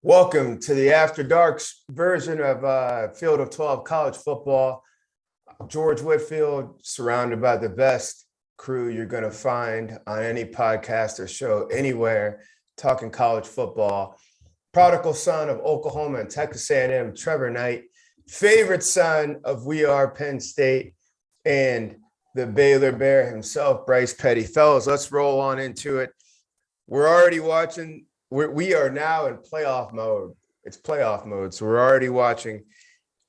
Welcome to the After Darks version of Field of 12 college football. George Whitfield, surrounded by the best crew you're going to find on any podcast or show anywhere, talking college football. Prodigal son of Oklahoma and Texas A&M, Trevor Knight. Favorite son of We Are Penn State and the Baylor Bear himself, Bryce Petty. Fellas, let's roll on into it. We're already watching. We are now in playoff mode. It's playoff mode. So we're already watching,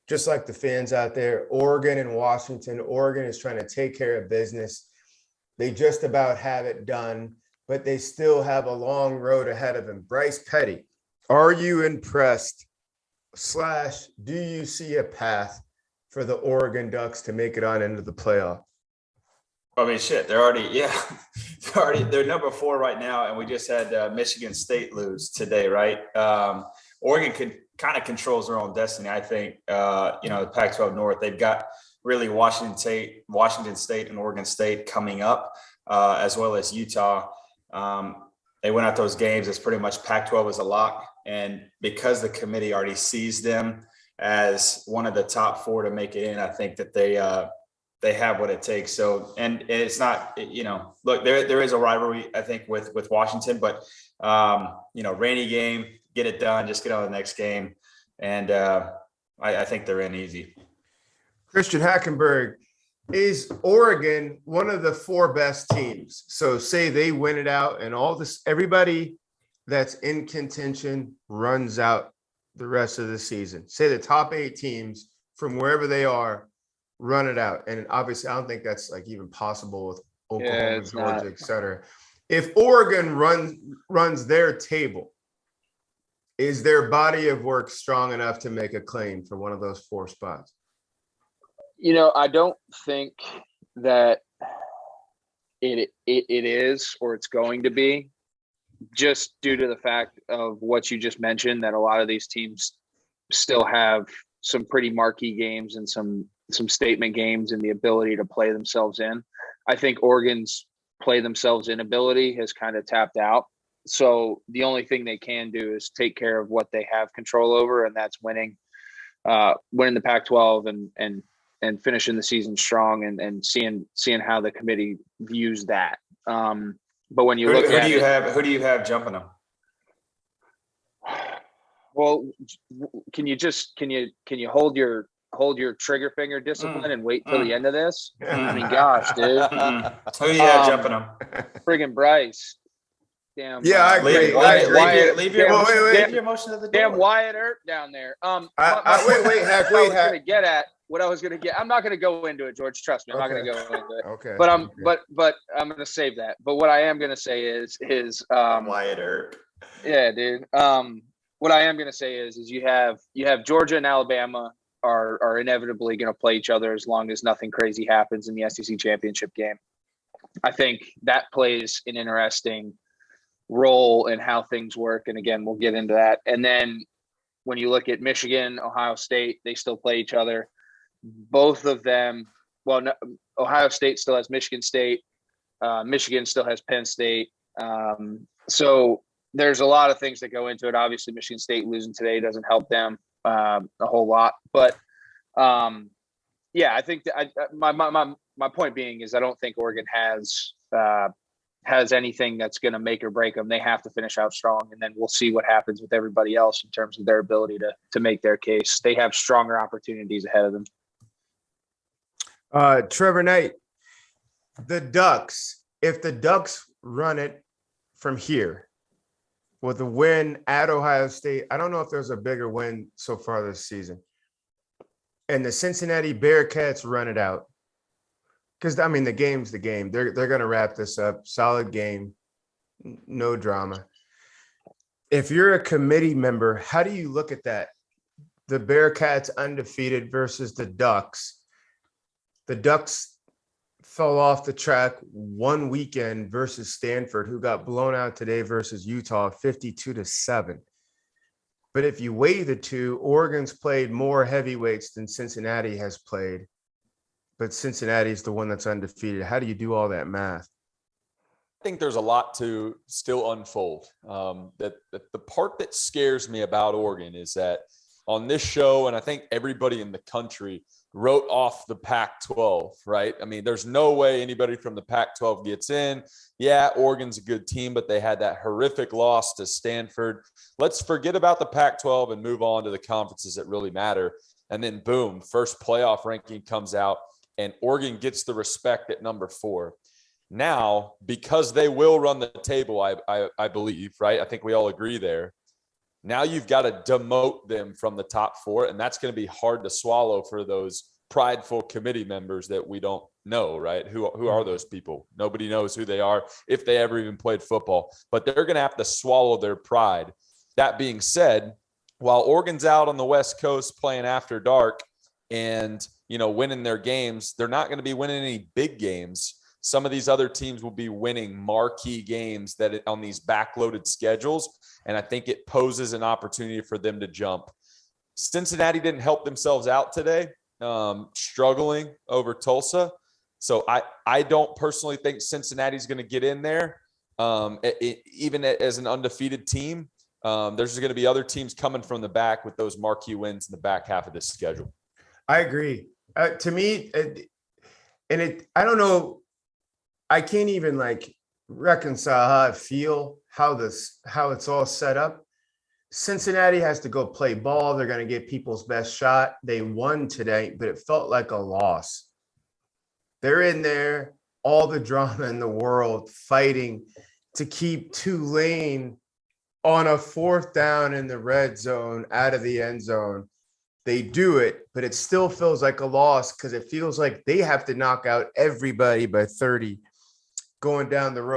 just like the fans out there, Oregon and Washington. Oregon is trying to take care of business. They just about have it done, but they still have a long road ahead of them. Bryce Petty, are you impressed? / do you see a path for the Oregon Ducks to make it on into the playoff? I mean, shit, they're number 4 right now. And we just had Michigan State lose today, right? Oregon kind of controls their own destiny. I think, the Pac-12 North, they've got really Washington State and Oregon State coming up, as well as Utah. They went out those games. It's pretty much Pac-12 is a lock. And because the committee already sees them as one of the top 4 to make it in, I think that they have what it takes. So, and it's not, look, there is a rivalry, I think, with Washington, but, rainy game, get it done, just get on the next game. And I think they're in easy. Christian Hackenberg, is Oregon one of the 4 best teams? So say they win it out and everybody that's in contention runs out the rest of the season. Say the top 8 teams from wherever they are run it out. And obviously, I don't think that's like even possible with Oklahoma, Georgia, et cetera. If Oregon runs their table, is their body of work strong enough to make a claim for one of those 4 spots? I don't think that it is, or it's going to be, just due to the fact of what you just mentioned, that a lot of these teams still have some pretty marquee games and some statement games and the ability to play themselves in. I think Oregon's play themselves in ability has kind of tapped out. So the only thing they can do is take care of what they have control over, and that's winning the Pac-12 and finishing the season strong and seeing how the committee views that. But when you look at who do you have jumping them? Well, can you hold your trigger finger discipline and wait till the end of this? I mean, gosh, dude. Who do you have jumping them? Friggin' Bryce. Damn. Yeah, I agree. Leave your emotion at the door. Damn Wyatt Earp down there. Wait. What I was gonna get. I'm not gonna go into it, George. Trust me, I'm not gonna go into it. Okay. But I'm gonna save that. But what I am gonna say is Wyatt Earp. Yeah, dude. What I am gonna say is you have Georgia and Alabama are inevitably gonna play each other as long as nothing crazy happens in the SEC championship game. I think that plays an interesting role in how things work. And again, we'll get into that. And then when you look at Michigan, Ohio State, they still play each other. Both of them, Ohio State still has Michigan State. Michigan still has Penn State. So there's a lot of things that go into it. Obviously, Michigan State losing today doesn't help them a whole lot. But I think that my point being is I don't think Oregon has anything that's going to make or break them. They have to finish out strong, and then we'll see what happens with everybody else in terms of their ability to make their case. They have stronger opportunities ahead of them. Trevor Knight, the Ducks, if the Ducks run it from here with a win at Ohio State, I don't know if there's a bigger win so far this season, and the Cincinnati Bearcats run it out, because, I mean, the game's the game. They're going to wrap this up. Solid game, no drama. If you're a committee member, how do you look at that? The Bearcats undefeated versus the Ducks. The Ducks fell off the track one weekend versus Stanford, who got blown out today versus Utah, 52-7. But if you weigh the two, Oregon's played more heavyweights than Cincinnati has played. But Cincinnati is the one that's undefeated. How do you do all that math? think there's a lot to still unfold. That the part that scares me about Oregon is that on this show, and I think everybody in the country wrote off the Pac-12, right? I mean, there's no way anybody from the Pac-12 gets in. Yeah, Oregon's a good team, but they had that horrific loss to Stanford. Let's forget about the Pac-12 and move on to the conferences that really matter. And then boom, first playoff ranking comes out and Oregon gets the respect at number 4. Now, because they will run the table, I believe, right? I think we all agree there. Now you've got to demote them from the top 4, and that's going to be hard to swallow for those prideful committee members that we don't know, right? Who are those people? Nobody knows who they are, if they ever even played football, but they're going to have to swallow their pride. That being said, while Oregon's out on the West Coast playing after dark and, winning their games, they're not going to be winning any big games. Some of these other teams will be winning marquee games on these backloaded schedules. And I think it poses an opportunity for them to jump. Cincinnati didn't help themselves out today, struggling over Tulsa. So I don't personally think Cincinnati's going to get in there, even as an undefeated team. There's going to be other teams coming from the back with those marquee wins in the back half of this schedule. I agree. To me, I don't know. I can't even reconcile how I feel, how it's all set up. Cincinnati has to go play ball. They're going to get people's best shot. They won today, but it felt like a loss. They're in there, all the drama in the world, fighting to keep Tulane on a 4th down in the red zone out of the end zone. They do it, but it still feels like a loss because it feels like they have to knock out everybody by 30 going down the road.